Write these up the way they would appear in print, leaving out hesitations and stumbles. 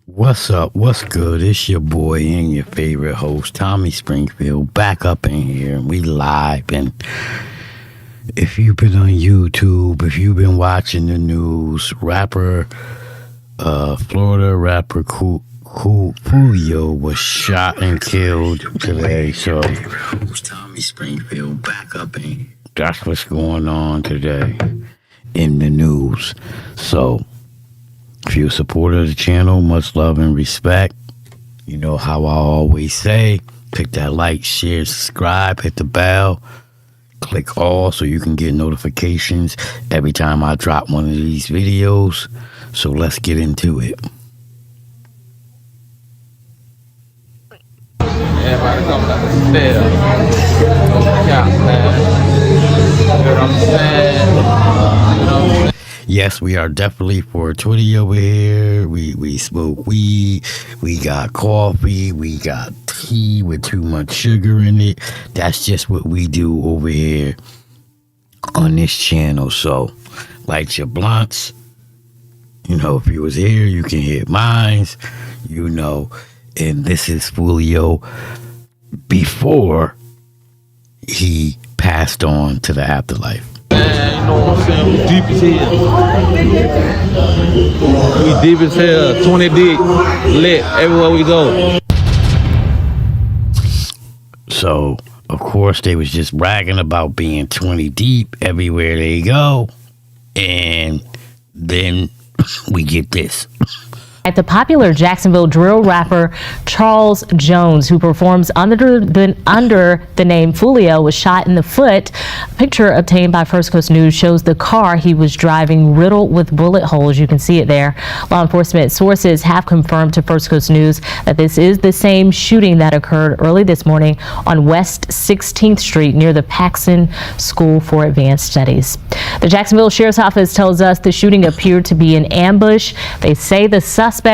What's up? What's good? It's your boy and your favorite host, Tommy Springfield, back up in here. We live, and if you've been on YouTube, if you've been watching the news, Florida rapper Julio was shot and killed today. So, Tommy Springfield, back up in here. That's what's going on today in the news. So, if you're a supporter of the channel, much love and respect. You know how I always say, click that like, share, subscribe, hit the bell, click all so you can get notifications every time I drop one of these videos. So let's get into it. Everybody coming up the stairs. Yeah, man. You know what I'm saying? Yes, we are definitely 420 over here. We smoke weed. We got coffee. We got tea with too much sugar in it. That's just what we do over here on this channel. So, light your blunts. You know, if you was here, you can hit mines. You know, and this is Julio before he passed on to the afterlife. Man, you know what I'm saying? We deep as hell. We deep as hell. 20 deep. Lit everywhere we go. So, of course, they was just bragging about being 20 deep everywhere they go. And then we get this. The popular Jacksonville drill rapper Charles Jones, who performs under the name Foolio, was shot in the foot. A picture obtained by First Coast News shows the car he was driving riddled with bullet holes. You can see it there. Law enforcement sources have confirmed to First Coast News that this is the same shooting that occurred early this morning on West 16th Street near the Paxson School for Advanced Studies. The Jacksonville Sheriff's Office tells us the shooting appeared to be an ambush. They say the suspects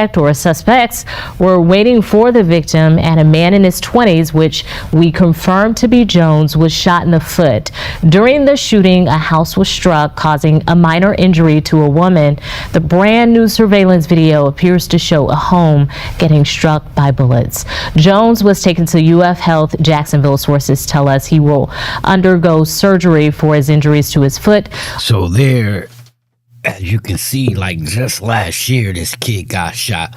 were waiting for the victim, and a man in his 20s, which we confirmed to be Jones, was shot in the foot. During the shooting, a house was struck, causing a minor injury to a woman. The brand new surveillance video appears to show a home getting struck by bullets. Jones was taken to UF Health. Jacksonville sources tell us he will undergo surgery for his injuries to his foot. So there, as you can see, like just last year, this kid got shot.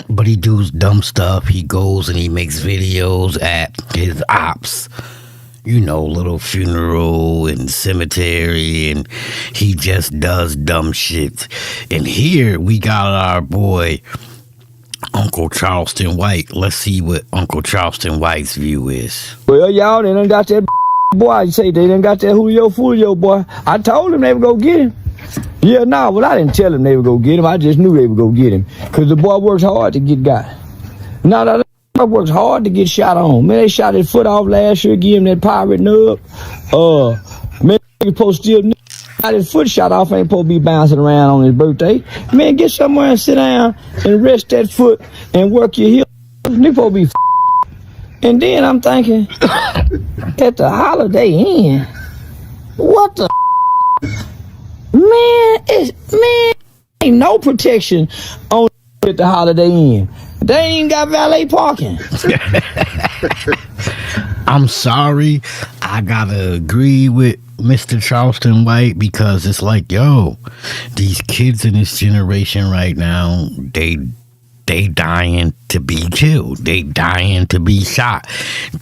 But he does dumb stuff. He goes and he makes videos at his ops. You know, little funeral and cemetery, and he just does dumb shit. And here we got our boy, Uncle Charleston White. Let's see what Uncle Charleston White's view is. Well, y'all, they done got that boy. I say they done got that Julio Foolio boy. I told them they would go get him. Yeah, nah, well, I didn't tell them they would go get him. I just knew they would go get him. Because the boy works hard to get got. Now, that boy works hard to get shot on. Man, they shot his foot off last year, give him that pirate nub. Man, he supposed to still got his foot shot off, ain't supposed to be bouncing around on his birthday. Man, get somewhere and sit down and rest that foot and work your heel. Nigga supposed to be and then I'm thinking, at the Holiday Inn, what the man, ain't no protection on at the Holiday Inn. They ain't even got valet parking. I'm sorry, I gotta agree with Mr. Charleston White, because it's like, yo, these kids in this generation right now, they dying to be killed. They dying to be shot.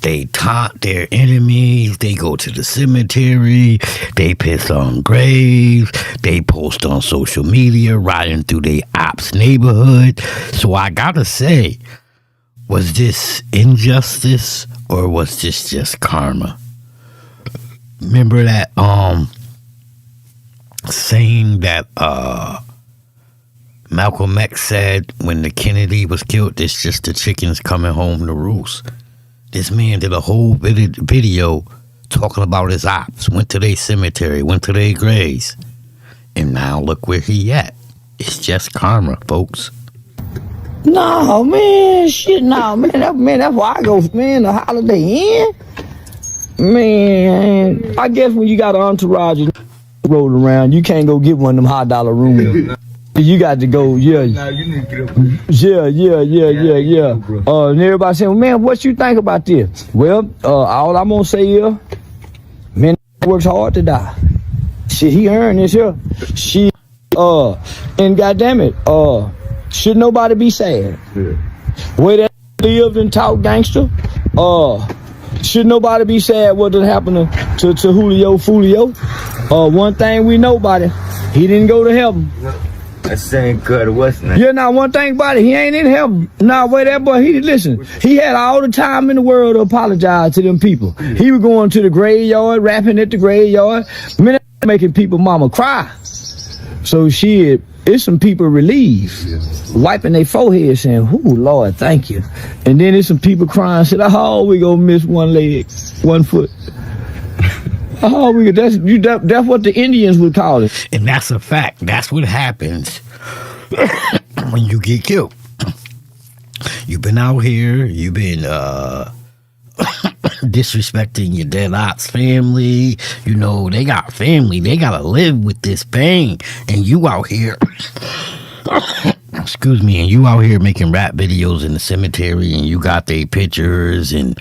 They taunt their enemies. They go to the cemetery. They piss on graves. They post on social media riding through their ops neighborhood. So I gotta say, was this injustice or was this just karma? Remember that saying that Malcolm X said when the Kennedy was killed, it's just the chickens coming home to roost. This man did a whole video talking about his ops, went to their cemetery, went to their graves, and now look where he at. It's just karma, folks. No, man, shit, no, man, that's why I go, man, the Holiday Inn. Man, I guess when you got an entourage rolling around, you can't go get one of them $100 rooms. You got to go, yeah. Now you need to get up. Yeah. And everybody saying, well, man, what you think about this? Well, all I'm gonna say is, man, works hard to die. Shit, he earned this here. Shit, and goddamn it, should nobody be sad? Yeah. Way that lived and talked gangster, should nobody be sad what done happened to Julio Foolio? One thing we know about it, he didn't go to heaven. That same cut, what's name? Yeah, now one thing about it, he ain't in heaven. Nah, wait, that boy, he had all the time in the world to apologize to them people. He was going to the graveyard, rapping at the graveyard, man, making people mama cry. So shit, it's some people relieved, wiping their forehead saying, "Ooh, Lord, thank you." And then there's some people crying, said, "Oh, we gonna miss one leg, one foot." Oh, that's what the Indians would call it. And that's a fact. That's what happens when you get killed. You've been out here, you've been disrespecting your dead ops family. You know, they got family. They gotta live with this pain. And you out here excuse me, and you out here making rap videos in the cemetery, and you got their pictures, and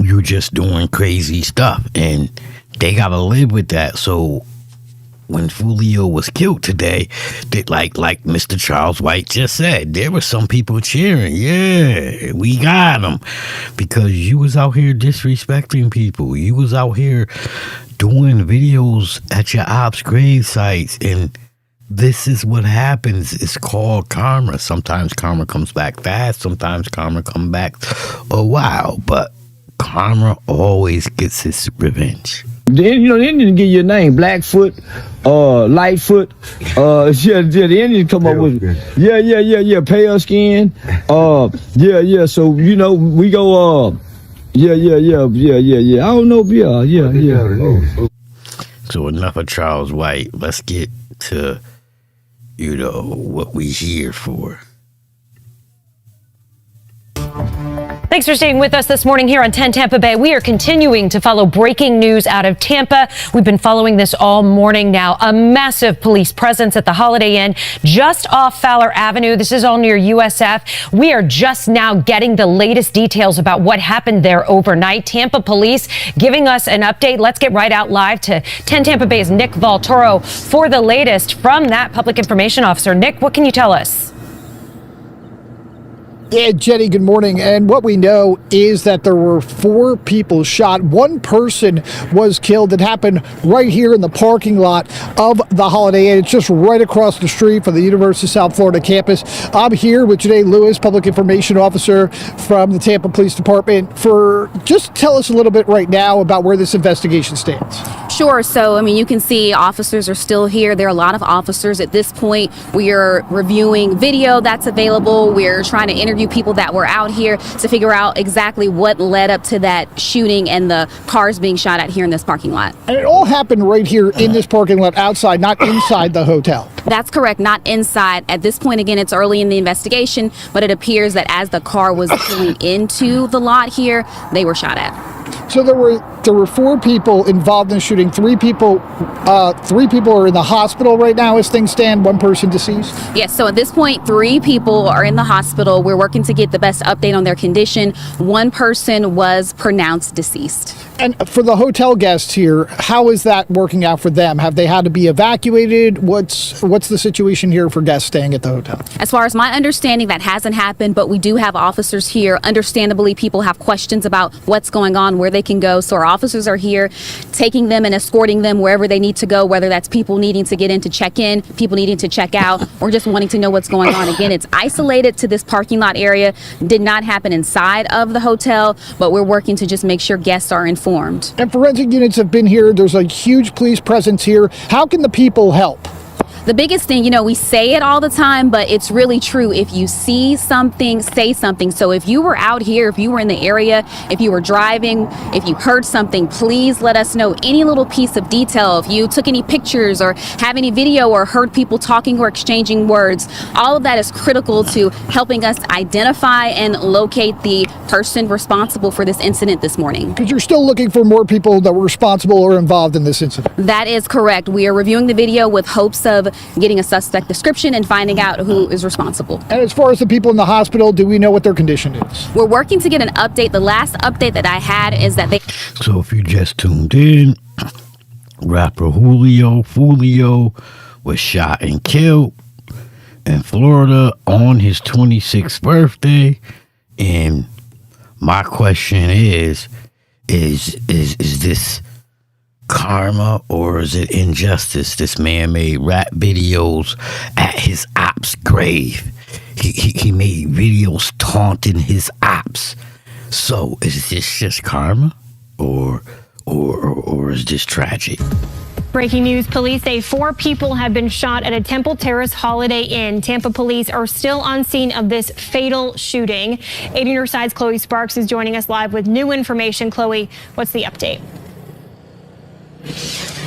you're just doing crazy stuff, and they gotta live with that. So when Foolio was killed today, that like Mr. Charles White just said, there were some people cheering, yeah, we got him, because you was out here disrespecting people. You was out here doing videos at your ops grave sites, and this is what happens. It's called karma. Sometimes karma comes back fast, sometimes karma come back a while, but karma always gets its revenge. Then the Indians give you a name, Blackfoot, Lightfoot. The Indians come up with pale skin. So we go. I don't know, yeah. So enough of Charles White. Let's get to what we here for. Thanks for staying with us this morning here on 10 Tampa Bay. We are continuing to follow breaking news out of Tampa. We've been following this all morning now. A massive police presence at the Holiday Inn just off Fowler Avenue. This is all near USF. We are just now getting the latest details about what happened there overnight. Tampa police giving us an update. Let's get right out live to 10 Tampa Bay's Nick Valtoro for the latest from that public information officer. Nick, what can you tell us? Yeah, Jenny, good morning. And what we know is that there were 4 people shot. One person was killed. It happened right here in the parking lot of the Holiday Inn. It's just right across the street from the University of South Florida campus. I'm here with Janae Lewis, Public Information Officer from the Tampa Police Department. Just tell us a little bit right now about where this investigation stands. Sure. So, you can see officers are still here. There are a lot of officers at this point. We are reviewing video that's available. We're trying to interview people that were out here to figure out exactly what led up to that shooting and the cars being shot at here in this parking lot. And it all happened right here in this parking lot outside, not inside the hotel. That's correct. Not inside. At this point, again, it's early in the investigation, but it appears that as the car was pulling into the lot here, they were shot at. So there were 4 people involved in the shooting. 3 people are in the hospital right now as things stand. 1 person deceased. Yes. So at this point, 3 people are in the hospital. We're working to get the best update on their condition. 1 person was pronounced deceased. And for the hotel guests here, how is that working out for them? Have they had to be evacuated? What's the situation here for guests staying at the hotel? As far as my understanding, that hasn't happened, but we do have officers here. Understandably, people have questions about what's going on, where they can go. So our officers are here taking them and escorting them wherever they need to go, whether that's people needing to get in to check in, people needing to check out, or just wanting to know what's going on. Again, it's isolated to this parking lot area. Did not happen inside of the hotel, but we're working to just make sure guests are informed. And forensic units have been here. There's a huge police presence here. How can the people help? The biggest thing, we say it all the time, but it's really true. If you see something, say something. So if you were out here, if you were in the area, if you were driving, if you heard something, please let us know. Any little piece of detail, if you took any pictures or have any video or heard people talking or exchanging words, all of that is critical to helping us identify and locate the person responsible for this incident this morning. Because you're still looking for more people that were responsible or involved in this incident. That is correct. We are reviewing the video with hopes of getting a suspect description and finding out who is responsible. And as far as the people in the hospital, do we know what their condition is? We're working to get an update. The last update that I had is that they... So if you just tuned in, rapper Julio Foolio was shot and killed in Florida on his 26th birthday. And my question is this karma or is it injustice? This man made rap videos at his ops' grave. He made videos taunting his ops. So is this just karma or is this tragic? Breaking news, police say 4 people have been shot at a Temple Terrace Holiday Inn. Tampa police are still on scene of this fatal shooting. 8 News Side's Chloe Sparks is joining us live with new information. Chloe, what's the update?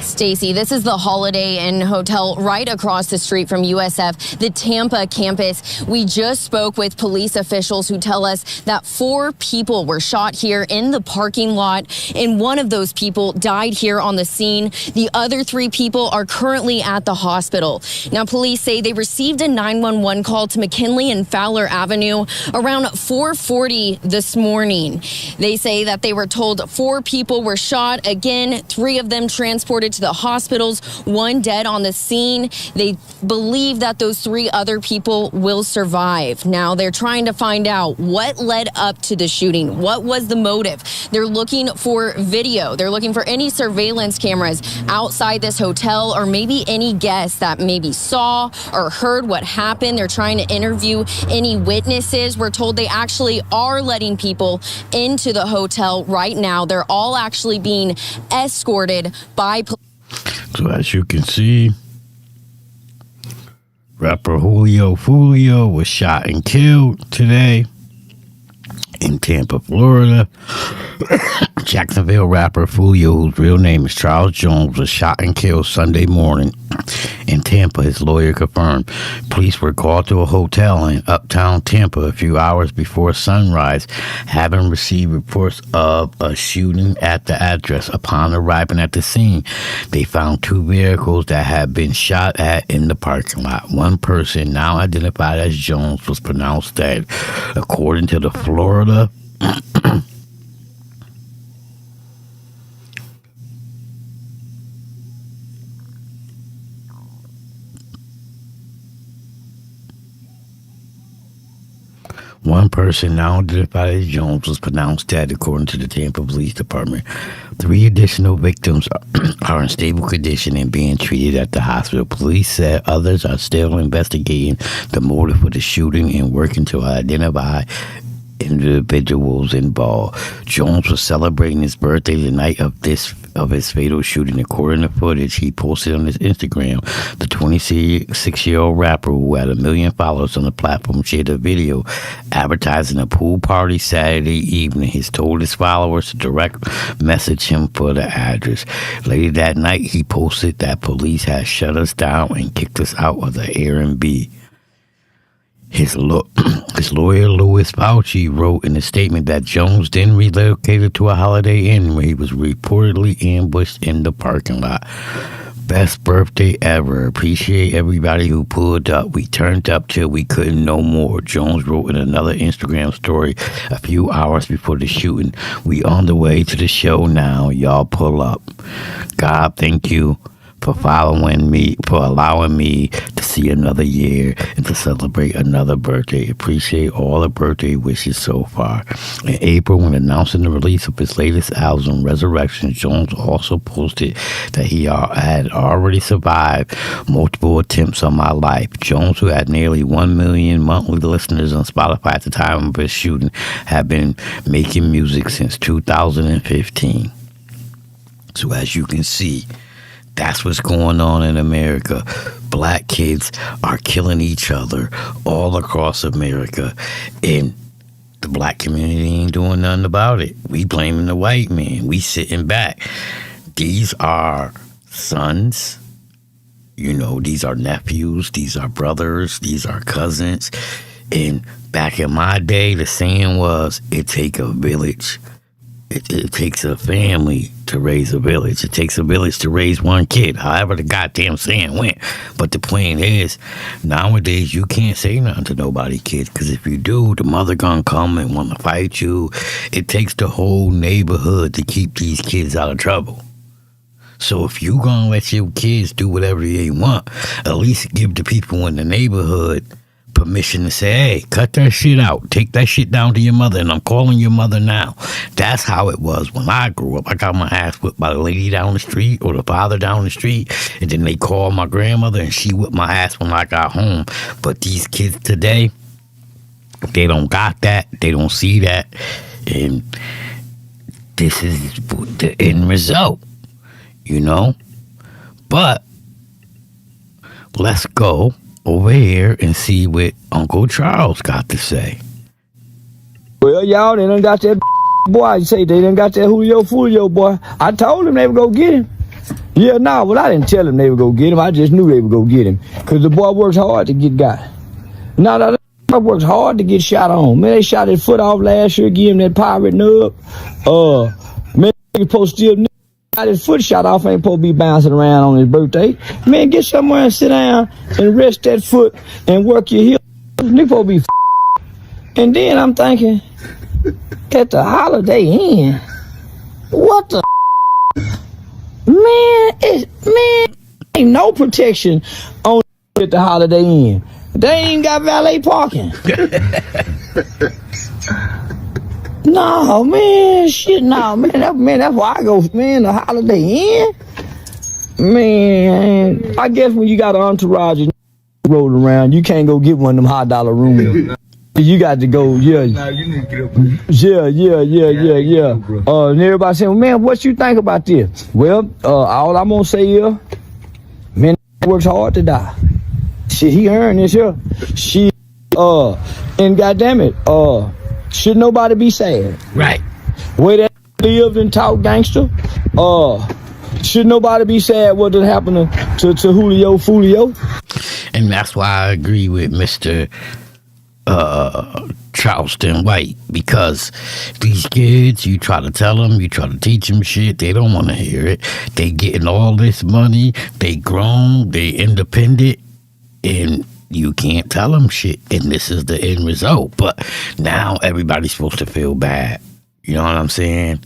Stacy, this is the Holiday Inn Hotel right across the street from USF, the Tampa campus. We just spoke with police officials who tell us that 4 people were shot here in the parking lot, and one of those people died here on the scene. The other 3 people are currently at the hospital. Now, police say they received a 911 call to McKinley and Fowler Avenue around 4:40 this morning. They say that they were told 4 people were shot. Again, 3 of them transported to the hospitals, 1 dead on the scene. They believe that those 3 other people will survive. Now they're trying to find out what led up to the shooting. What was the motive? They're looking for video. They're looking for any surveillance cameras outside this hotel or maybe any guests that maybe saw or heard what happened. They're trying to interview any witnesses. We're told they actually are letting people into the hotel right now. They're all actually being escorted by police. So as you can see, rapper Julio Foolio was shot and killed today in Tampa, Florida. Jacksonville rapper Foolio, whose real name is Charles Jones, was shot and killed Sunday morning in Tampa, his lawyer confirmed. Police were called to a hotel in uptown Tampa a few hours before sunrise, having received reports of a shooting at the address. Upon arriving at the scene, they found 2 vehicles that had been shot at in the parking lot. One person, now identified as Jones, was pronounced dead. According to the Florida One person, now identified as Jones, was pronounced dead, according to the Tampa Police Department. 3 additional victims are in stable condition and being treated at the hospital. Police said others are still investigating the motive for the shooting and working to identify individuals involved. Jones was celebrating his birthday the night of his fatal shooting. According to footage he posted on his Instagram, the 26-year-old rapper, who had 1 million followers on the platform, shared a video advertising a pool party Saturday evening. He told his followers to direct message him for the address. Later that night, he posted that police had shut us down and kicked us out of the Airbnb. His lawyer, Lewis Fuso, wrote in a statement that Jones then relocated to a Holiday Inn where he was reportedly ambushed in the parking lot. Best birthday ever. Appreciate everybody who pulled up. We turned up till we couldn't no more, Jones wrote in another Instagram story a few hours before the shooting. We on the way to the show now. Y'all pull up. God, thank you for allowing me to see another year and to celebrate another birthday. Appreciate all the birthday wishes so far. In April, when announcing the release of his latest album, Resurrection, Jones also posted that he had already survived multiple attempts on my life. Jones, who had nearly 1 million monthly listeners on Spotify at the time of his shooting, had been making music since 2015. So as you can see, that's what's going on in America. Black kids are killing each other all across America, and the black community ain't doing nothing about it. We blaming the white man. We sitting back. These are sons, these are nephews, these are brothers, these are cousins. And back in my day, the saying was, it take a village It takes a family to raise a village. It takes a village to raise one kid, however the goddamn saying went. But the point is, nowadays, you can't say nothing to nobody, kids, because if you do, the mother gonna come and want to fight you. It takes the whole neighborhood to keep these kids out of trouble. So if you gonna let your kids do whatever they want, at least give the people in the neighborhood permission to say, hey, cut that shit out. Take that shit down to your mother, and I'm calling your mother now. That's how it was when I grew up. I got my ass whipped by the lady down the street or the father down the street, and then they called my grandmother, and she whipped my ass when I got home. But these kids today, they don't got that. They don't see that. And this is the end result, you know? But let's go over here and see what Uncle Charles got to say. Well, y'all, they done got that boy. I say they done got that Julio Foolio boy. I told him they would go get him. Yeah, no, well, I didn't tell him they would go get him. I just knew they would go get him. Because the boy works hard to get got. No, that boy works hard to get shot on. Man, they shot his foot off last year, give him that pirate nub. Man, he supposed to still got his foot shot off, ain't supposed to be bouncing around on his birthday. Man, get somewhere and sit down and rest that foot and work your heel. Nigga supposed to be And then I'm thinking, at the Holiday Inn, what the man, ain't no protection on at the Holiday Inn. They ain't even got valet parking. No, man, shit, no, man, that's why I go, man, the Holiday Inn. Man, I guess when you got an entourage and rolling around, you can't go get one of them $100 rooms. You got to go, yeah. Nah, you need to get up. Yeah. And everybody saying, well, man, what you think about this? Well, all I'm gonna say is, man, works hard to die. Shit, he earned this here. Shit, and goddamn it, should nobody be sad? Right. Way that lived and talked gangster, should nobody be sad what did happen to Julio Foolio? And that's why I agree with Mr. Charleston White, because these kids, you try to tell them, you try to teach them shit, they don't want to hear it. They getting all this money, they grown, they independent, and you can't tell them shit, and this is the end result. But now everybody's supposed to feel bad. You know what I'm saying?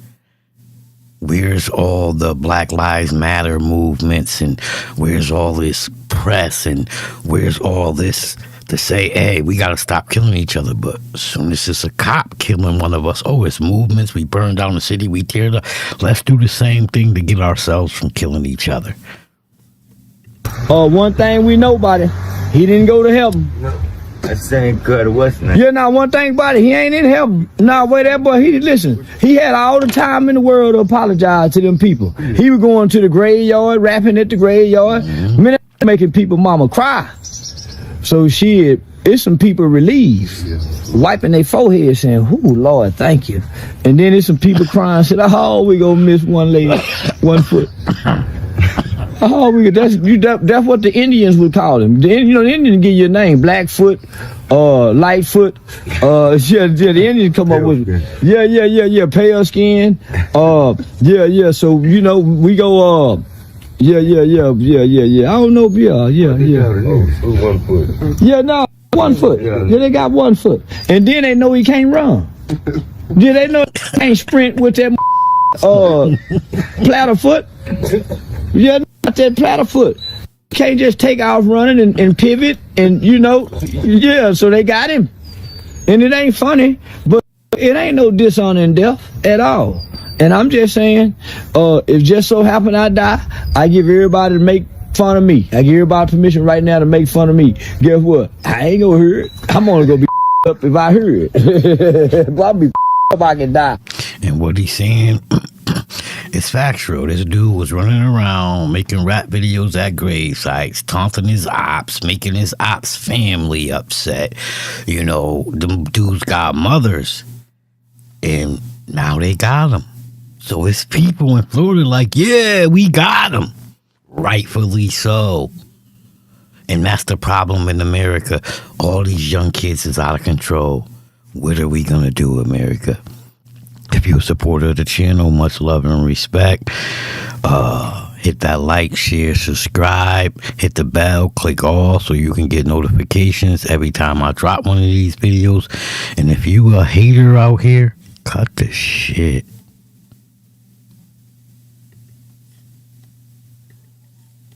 Where's all the Black Lives Matter movements, and where's all this press, and where's all this to say, hey, we got to stop killing each other? But as soon as it's a cop killing one of us, oh, it's movements, we burn down the city, we tear it up. Let's do the same thing to get ourselves from killing each other. One thing we know about it, he didn't go to heaven. No, that same cut what's name? Yeah, now one thing about it, he ain't in heaven. Nah, wait, that boy, listen, he had all the time in the world to apologize to them people. He was going to the graveyard, rapping at the graveyard, making people mama cry. So shit, it's some people relieved, wiping their forehead saying, "Ooh, Lord, thank you." And then there's some people crying, said, "Oh, we gonna miss one leg, one foot." Oh, that's what the Indians would call them. The Indians give you a name, Blackfoot, Lightfoot. The Indians come up with it. Pale skin. Yeah. So we go. Yeah. I don't know. Yeah. 1 foot. Yeah, no, 1 foot. Yeah, they got 1 foot. And then they know he can't run. Yeah, they know he can't sprint with that platter foot. Yeah, not that platter foot. Can't just take off running and pivot and so they got him. And it ain't funny, but it ain't no dishonor and death at all. And I'm just saying, if just so happen I die, I give everybody to make fun of me. I give everybody permission right now to make fun of me. Guess what? I ain't gonna hear it. I'm only gonna be up if I hear it. But I'll be if I can die. And what he's saying is factual. This dude was running around making rap videos at grave sites, taunting his ops, making his ops family upset. Them dudes got mothers, and now they got them. So it's people in Florida like, yeah, we got them. Rightfully so. And that's the problem in America. All these young kids is out of control. What are we going to do, America? The If you're a supporter of the channel, much love and respect. Hit that like, share, subscribe, hit the bell, click all so you can get notifications every time I drop one of these videos. And if you a hater out here, cut the shit.